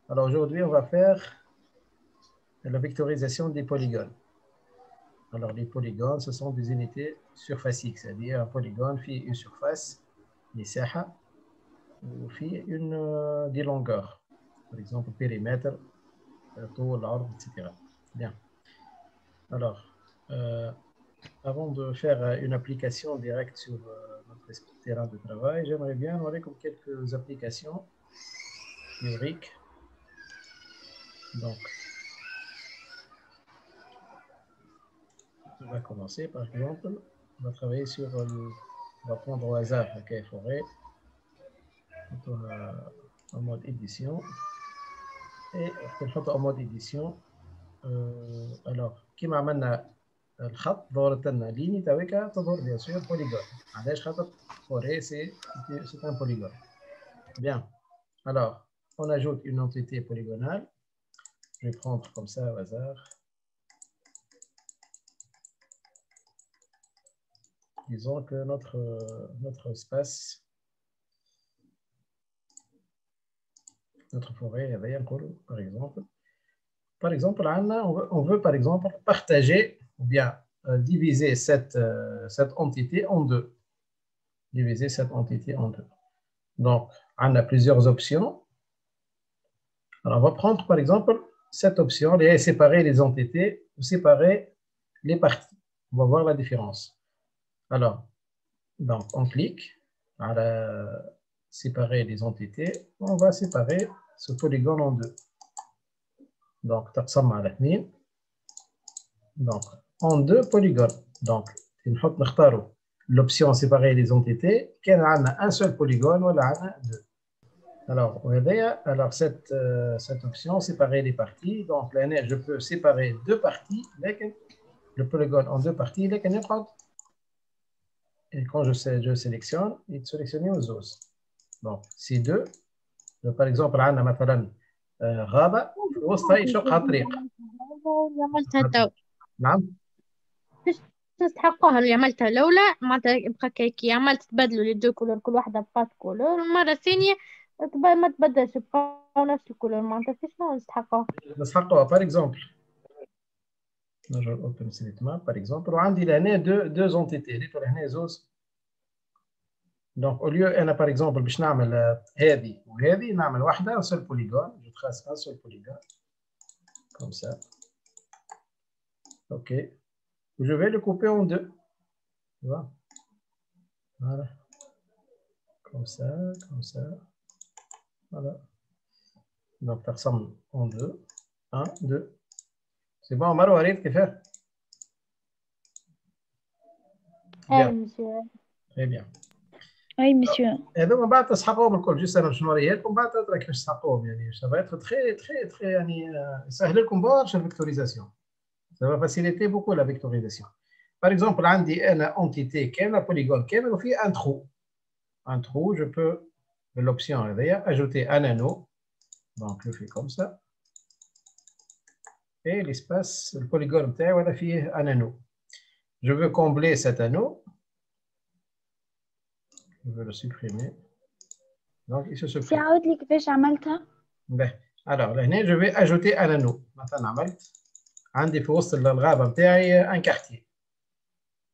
Alors aujourd'hui, on va faire la vectorisation des polygones. Alors les polygones, ce sont des unités surfaciques, c'est-à-dire un polygone fait une surface, مساحة, ou fait des longueurs. Par exemple, périmètre, طول, عرض, etc. Bien. Alors, avant de faire une application directe sur notre terrain de travail, j'aimerais bien voir comme quelques applications théoriques. Donc, on va commencer par exemple. On va travailler sur, on va prendre au hasard la cahier forêt en mode édition. Et en mode édition. Alors, كيما عملنا الخط ظهرت لنا ليني تاويكا تظهر bien sûr polygone. علاش خاطر forêt c'est un polygone. Bien. Alors, on ajoute une entité polygonale. Je vais prendre comme ça au hasard. Disons que notre espace, notre forêt, par exemple, on veut par exemple partager ou bien diviser cette entité en deux. Diviser cette entité en deux. Donc, on a plusieurs options. Alors, on va prendre par exemple cette option, séparer les entités ou séparer les parties. On va voir la différence. Alors, donc on clique à séparer les entités. On va séparer ce polygone en deux. Donc, donc en deux polygones. Donc, l'option séparer les entités, qu'il y a un seul polygone ou deux. Alors cette option, séparer les parties. Donc, là, je peux séparer deux parties, le polygone en deux parties. Et quand je sélectionne, il sélectionne aux os. Donc, c'est deux. par exemple, عندنا مثلا غابة في وسطها يشقها طريق. عملتها تو. نعم. باش تستحقوها اللي عملتها الأولى معناتها بقى كي عملت تبدلوا لي دو كولور كل واحدة بقات كولور المرة الثانية ما تبدلش بقاو نفس الكولور معناتها في شنو نستحقوها باغ اكزومبل نرجع اوبن سيت ماب باغ اكزومبل وعندي لهنا دو انتيتي ريتو لهنا زوز. دونك او ليو انا باغ اكزومبل باش نعمل هذه وهذه نعمل واحدة سول بوليغون جو تخاص ان سول بوليغون كوم سا. اوكي. Je vais le couper en deux. Tu vois? Voilà. Comme ça, comme ça. Voilà. Donc, ça ressemble en deux. Un, deux. C'est bon, Omar, arrête, qu'est-ce que faire? Bien. Monsieur. Très bien. Oui, monsieur. هذا من بعد تسحقوهم الكل جوست انا باش نوريها ومن بعد تدرك كيفاش تسحقوهم يعني ça va être très très très يعني يسهل لكم برشا الفيكتوريزاسيون. Ça va faciliter beaucoup la vectorisation. Par exemple, عندي انا entité كامله polygone كامل وفي un trou. Un trou, je peux l'option هذيا ajouter un anneau. Donc je fais comme ça. Et l'espace le polygone نتاعي ولا فيه un anneau. Je veux combler cet anneau. Je veux le supprimer. Donc, il se supprime. Alors, là, je vais ajouter un anneau. Maintenant, عندي في وسط الغابة نتاعي un quartier.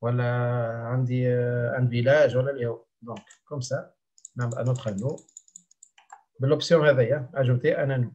ولا عندي un village ولا اللي هو. Donc, comme ça, نعمل un autre anneau. بالoption هذيا, ajouter un anneau.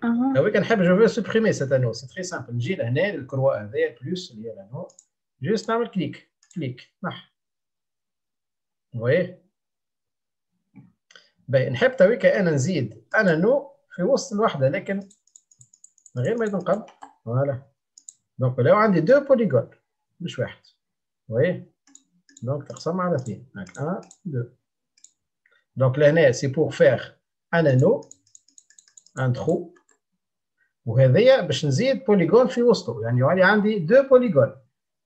oui, je veux supprimer cet anneau. C'est très simple. نجي لهنا الكروة هذيا plus اللي هي l'anneau. Juste نعمل clic. Vous voyez? نحب تويكا انا نزيد انو في وسط الوحده لكن من غير ما ينقب. فوالا. دونك لو عندي دو بوليغون مش واحد. وي دونك تقسم على اثنين. هاك 1 2. دونك لهنا سي بور فيغ ان انو ان ترو وهذيا باش نزيد بوليغون في وسطه يعني يولي عندي دو بوليغون.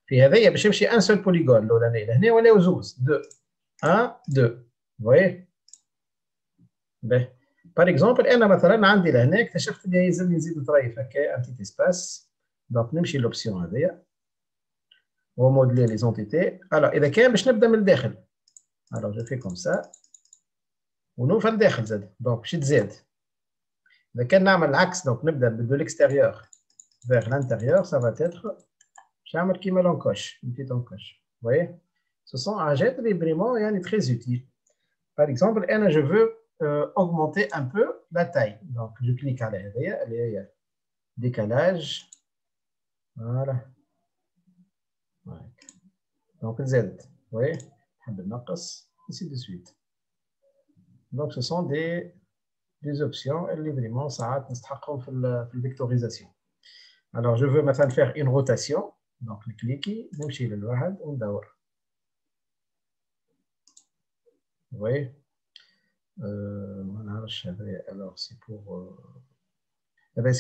في هذيا باش يمشي ان سول بوليغون الاولاني لهنا ولاو زوز دو 1 2. فوايي؟ باهي. باغ اكزومبل انا مثلا عندي لهنا اكتشفت اللي يلزمني نزيد طريف هكا ان بتيت اسباس. دونك نمشي لوبسيون هذيا وموديلي لي زونتيتي. الوغ اذا كان باش نبدا من الداخل الوغ جو في كوم سا ونوفى الداخل زاد. دونك باش تزاد Quand on a l'axe, donc de l'extérieur vers l'intérieur, ça va être qui met l'encoche, une petite encoche. Vous voyez? Ce sont agents vraiment très utiles. Par exemple, je veux augmenter un peu la taille. Donc, je clique à l'arrière, décalage. Voilà. Donc, Z. Vous voyez? Ainsi de suite. Donc, ce sont des options. Et vraiment, ça a une vectorisation. Alors, je veux maintenant faire une rotation. Donc, je clique, je vais le voir, on dort. Vous voyez? Alors, c'est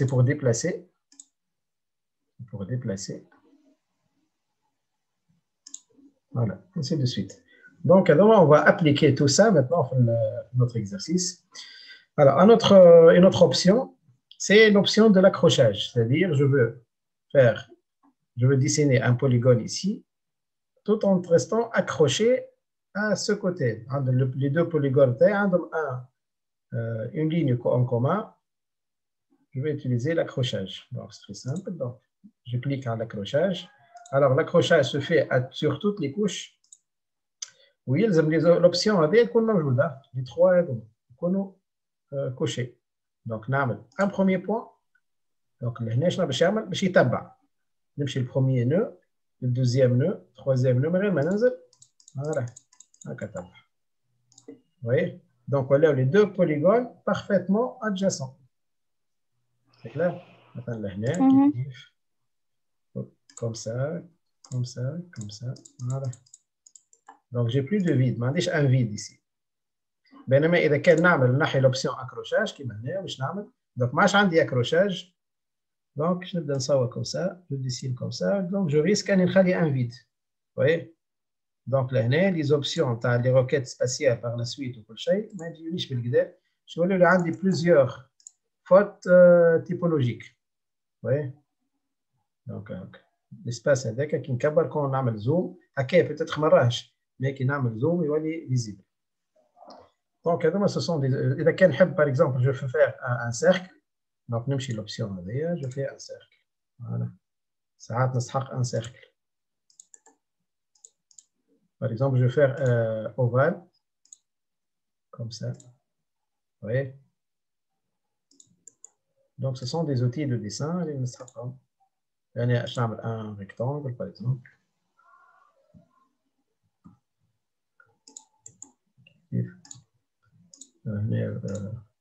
pour déplacer. Pour déplacer. Voilà, ainsi de suite. Donc, alors, on va appliquer tout ça maintenant dans notre exercice. Alors, une autre option, c'est l'option de l'accrochage. C'est-à-dire, je veux dessiner un polygone ici, tout en restant accroché à ce côté. Les deux polygones, une ligne en commun, je vais utiliser l'accrochage. Donc, c'est très simple. Donc, je clique à l'accrochage. Alors, l'accrochage se fait sur toutes les couches. Oui, l'option avec les trois cochés. Donc, un premier point. Donc, le premier nœud, le deuxième nœud, le troisième nœud, voilà. Vous voyez? Donc, voilà les deux polygones parfaitement adjacents. C'est clair? Comme ça, comme ça, comme ça. Voilà. Donc, j'ai plus de vide. Je n'ai un vide ici. بينما إذا كان نعمل نحي l'option accrochage كيما هنا واش نعمل؟ donc ما عادش عندي accrochage. Donc, je نبدا نصور comme ça, je dessine comme ça. Donc, je risque أن نخلي un vide. Vous voyez? Donc, là هنا les options تاع les requêtes spatiales par la suite وكل شيء ما يجيونيش بالكدا. Je vais عندي plusieurs fautes typologiques. Vous voyez? Donc, l'espace هذاك كي نكبر كون نعمل زوم هكا peut-être ما راهش mais كي نعمل زوم يولي visible. Donc, ce sont des... Par exemple, je veux faire un cercle. Donc, même si l'option est je fais un cercle. Voilà. Ça a un cercle. Par exemple, je vais faire ovale. Comme ça. Vous voyez? Donc, ce sont des outils de dessin. Je vais un rectangle, par exemple.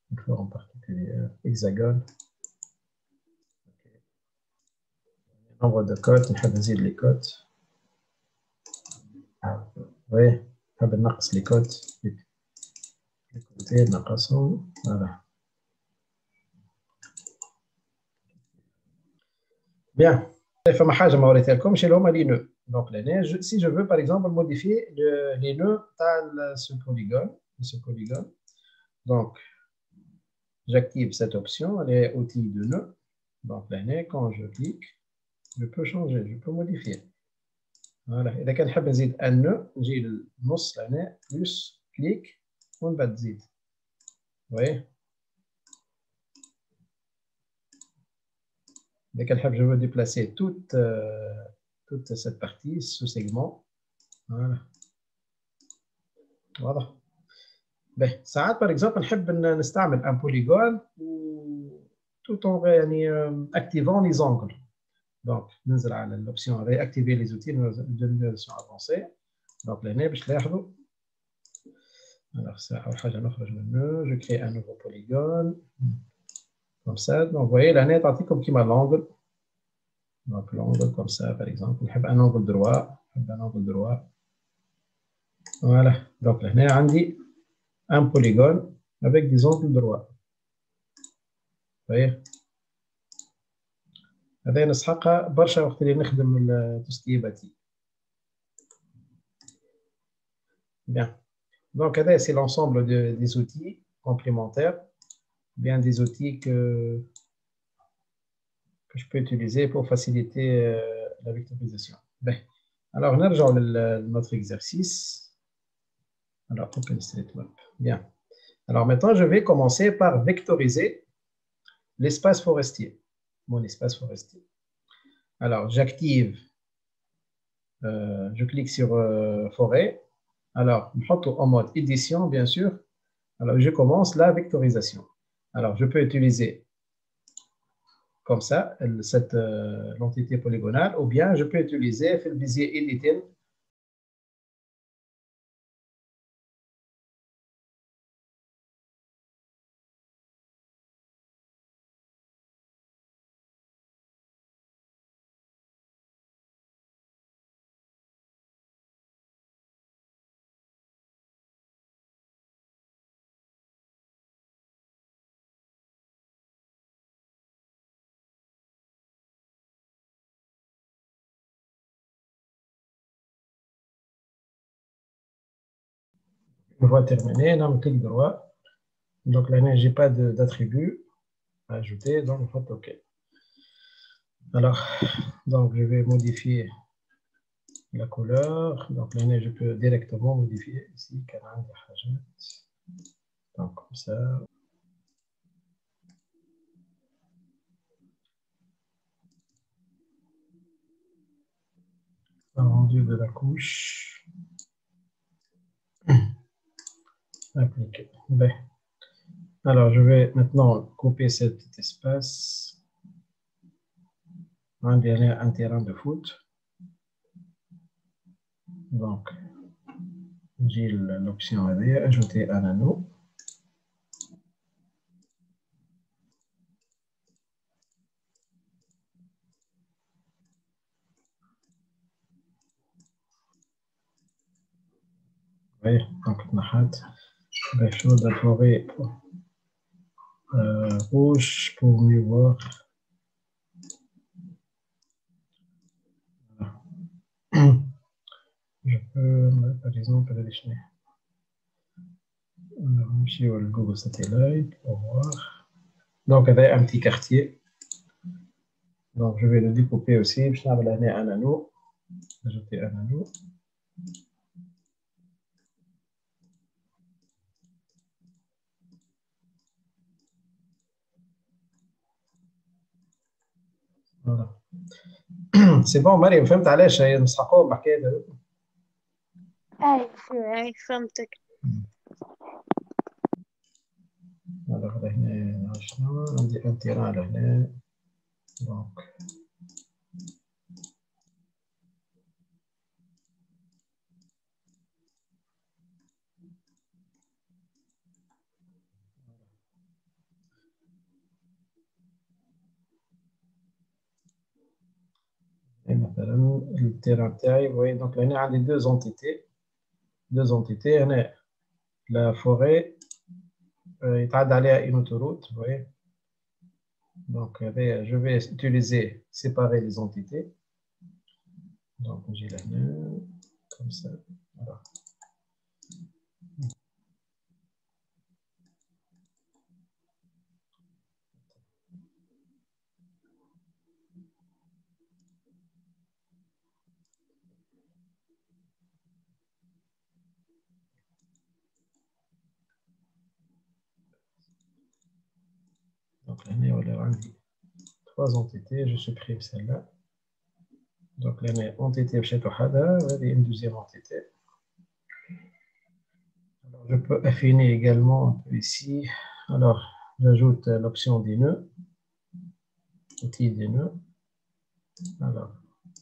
Une forme particulière, hexagone. Okay. Nombre de cotes, on va les cotes. Oui, on va les cotes. Les côtés, voilà. Bien. Donc, si je veux, par exemple, modifier les nœuds de ce polygone, donc, j'active cette option, les outils de nœud. Donc, là, quand je clique, je peux changer, je peux modifier. Voilà. Et quand je veux un nœud, j'ai le نص là, plus clic, on va dire. Vous voyez? Et quand je veux déplacer toute cette partie, ce segment. Voilà. Voilà. Ben, ça, par exemple, on peut utiliser un polygone tout en activant les angles. Donc, nous avons l'option réactiver les outils de navigation avancée. Donc, là, alors, ça, je crée un nouveau polygone. Comme ça. Donc, vous voyez, là, comme qui m'a l'angle. Donc, l'angle comme ça, par exemple. Un angle droit. Un angle droit. Voilà. Donc, là, on a un polygone avec des angles droits. Vous voyez? هذا نسحقها برشا وقت اللي نخدم التسكيباتي. Bien. Donc, c'est l'ensemble des outils complémentaires, bien des outils que je peux utiliser pour faciliter la vectorisation. Bien. Alors, on a notre exercice. Alors, OpenStreetMap. Bien. Alors, maintenant, je vais commencer par vectoriser l'espace forestier. Mon espace forestier. Alors, j'active, je clique sur forêt. Alors, je mets en mode édition, bien sûr. Alors, je commence la vectorisation. Alors, je peux utiliser comme ça l'entité polygonale, ou bien je peux utiliser le Bezier Editing. Une fois terminé, là, on clique droit. Donc là, je n'ai pas d'attribut à ajouter, donc on fait OK. Alors, donc je vais modifier la couleur. Donc là, je peux directement modifier ici. Donc comme ça. Le rendu de la couche. Appliquer. Ben. Alors, je vais maintenant couper ce petit espace. On dirait un terrain de foot. Donc, j'ai l'option ajouter un anneau. Oui, donc, chaud de forêt rouge pour mieux voir. Je peux, par exemple, aller chez le Google Satellite pour voir. Donc, avec un petit quartier. Donc, je vais le découper aussi. Je vais un anneau. Ajouter un anneau. Voilà. C'est bon, Mariam, فهمت علاش هي نسحقوهم بحكايه هذه؟ اي فهمتك. alors هنا شنو عندي ان تيران لهنا دونك مثلا التيران تاعي وي دونك هنا عندي deux entités هنا لا فوري يتعدى عليها une autoroute vous voyez donc je vais utiliser séparer les entités donc j'ai là comme ça voilà. Donc là, on a trois entités, je supprime celle-là. Donc là, entité une deuxième entité. Alors, je peux affiner également un peu ici. Alors, j'ajoute l'option des nœuds, outil des nœuds. Alors,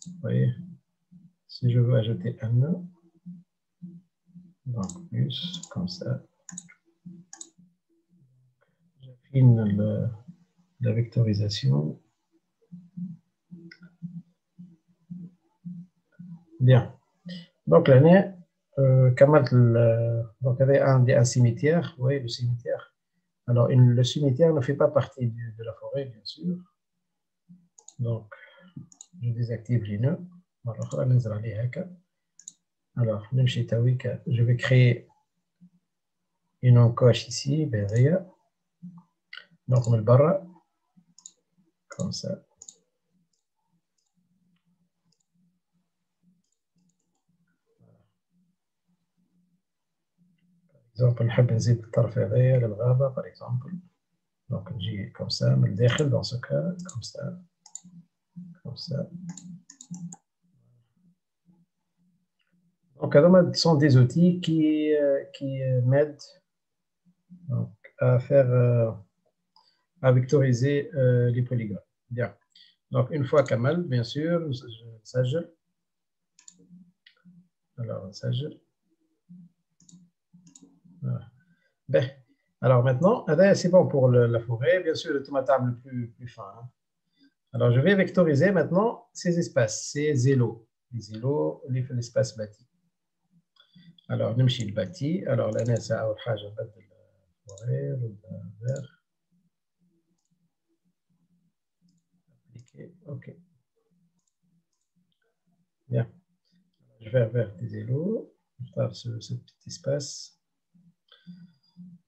vous voyez, si je veux ajouter un nœud, donc plus, comme ça. J'affine la vectorisation. Bien. Donc là, donc il y avait un cimetière, vous voyez le cimetière. Alors le cimetière ne fait pas partie de la forêt, bien sûr. Donc je désactive les nœuds. Alors je vais créer une encoche ici, donc on le barre comme ça. Par exemple, نحب نزيد الطرف هذايا للغابة par exemple. Donc, j'ai comme ça, me le dékhel dans ce cas, comme ça, comme ça. Donc, ce sont des outils qui m'aident à faire, à vectoriser les polygones. Bien. Donc, une fois Kamal, bien sûr, je s'agit. Alors, s'agit. Voilà. Ben, alors maintenant, c'est bon pour la forêt. Bien sûr, le tomatable le plus fin. Hein. Alors, je vais vectoriser maintenant ces espaces, ces îlots. Les îlots, l'espace bâti. Alors, نمشي le bâti. Alors, là, c'est أول حاجة نبدل الفوري vert. OK. Bien. Je vais vers des îlots. Je tape ce petit espace.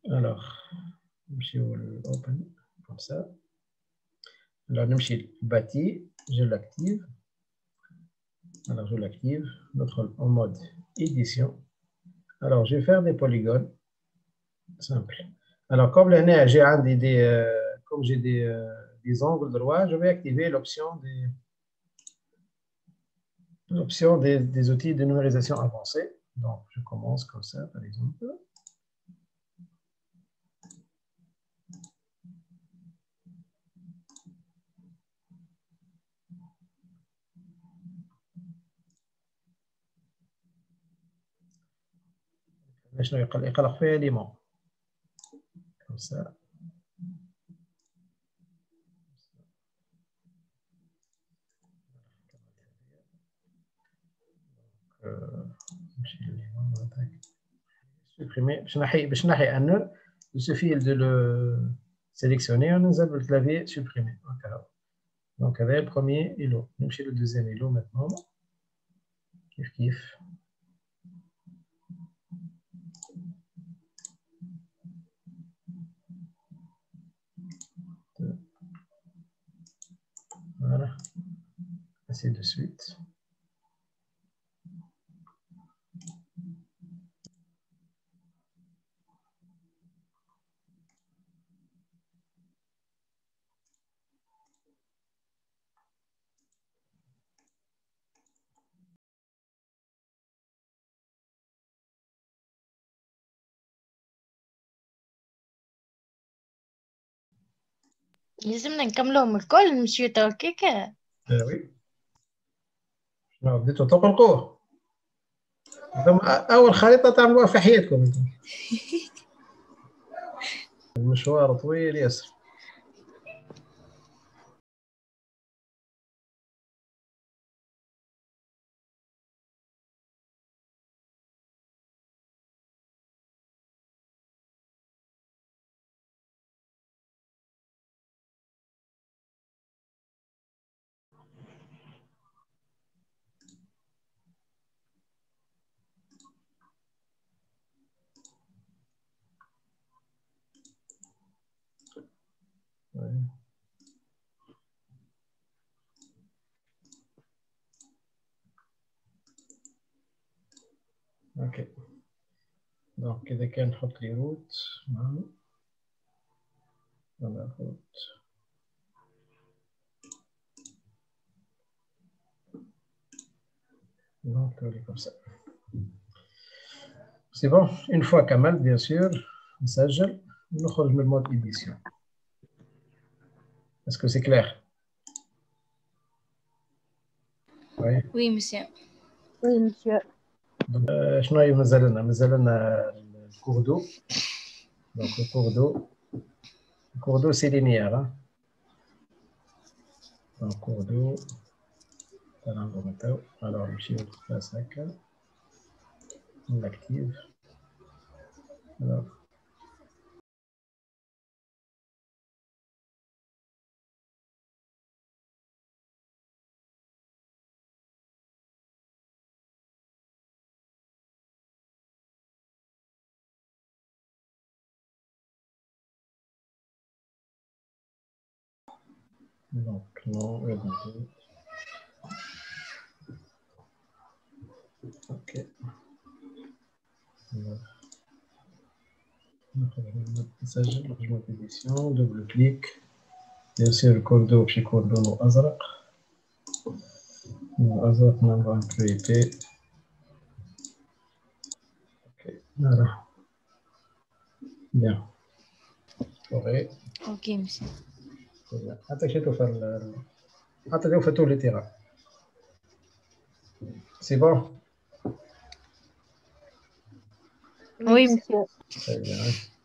Alors, نمشي open comme ça. Alors, نمشي le bâti. Je l'active. Alors, je l'active. Notre en mode édition. Alors, je vais faire des polygones simples. Alors, comme là, j'ai comme j'ai des angles droits, je vais activer l'option des outils de numérisation avancée. Donc, je commence comme ça, par exemple. يقلق فيها ليمون comme ça. Supprimer. باش نحي un, il suffit de le sélectionner, on nous a le clavier supprimer. Donc, avec le premier îlot. نمشي le deuxième îlot maintenant. Kif kif. Voilà. Ainsi de suite. لازمنا نكملوهم الكل نمشيو توا كيكا. oui. بديتوا تقلقوه. أول خريطة تعملوها في حياتكم انتم. المشوار طويل ياسر. Ok. Donc, إذا كان نحط لي روت voilà route. Donc, comme ça. C'est bon. Une fois Kamal, bien sûr, نسجل ونخرج من mode édition. Est-ce que c'est clair? Oui. Oui, monsieur. Oui, monsieur. شنو هي مازال لنا الكور دو. Donc, le cours d'eau, c'est linéaire. Hein? Donc, cours d'eau. Alors, je passe à ça. On l'active. Alors. Donc, non, ok. نسجل مجموعة إديسيون دوبل كليك بيان سور الكوردو باش يكون لونه أزرق نعملو امبريتي اوكي نروح بيان اوكي اوكي ماشي حتى شي توفر حتى توفر تو لي تيران سي بون وي مسيو. très bien